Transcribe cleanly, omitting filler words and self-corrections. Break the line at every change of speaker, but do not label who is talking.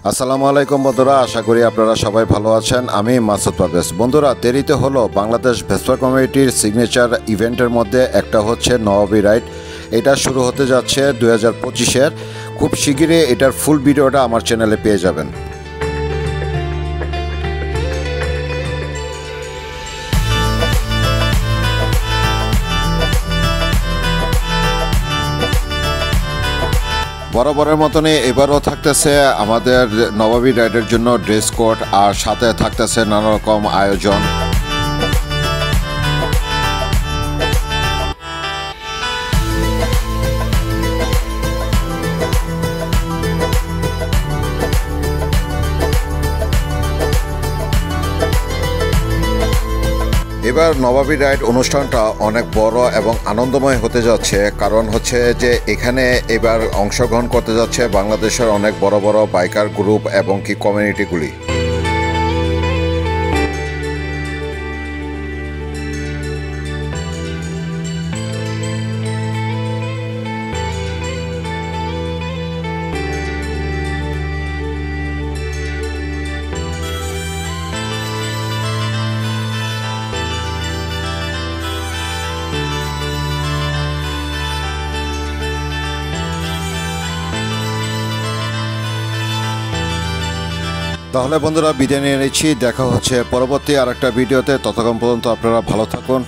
আসসালামু আলাইকুম বন্ধুরা, আশা করি আপনারা সবাই ভালো আছেন। আমি মাসুদ পারভেজ। বন্ধুরা, দেরিতে হলো বাংলাদেশ ভেসপার কমিউনিটির সিগনেচার ইভেন্টের মধ্যে একটা হচ্ছে নবাবী রাইড। এটা শুরু হতে যাচ্ছে 2025-এর। খুব শিগগিরই এটার ফুল ভিডিওটা আমার চ্যানেলে পেয়ে যাবেন। বরাবরের মতনই এবারও থাকতেছে আমাদের নবাবী রাইডের জন্য ড্রেস কোড, আর সাথে থাকতেছে নানা রকম আয়োজন। এবার নবাবী রাইড অনুষ্ঠানটা অনেক বড় এবং আনন্দময় হতে যাচ্ছে, কারণ হচ্ছে যে এখানে এবার অংশগ্রহণ করতে যাচ্ছে বাংলাদেশের অনেক বড় বড় বাইকার গ্রুপ এবং কি কমিউনিটিগুলি। তাহলে বন্ধুরা, বিদায় নিয়ে নিচ্ছি। দেখা হচ্ছে পরবর্তী আরেকটা ভিডিওতে। ততক্ষণ পর্যন্ত আপনারা ভালো থাকুন।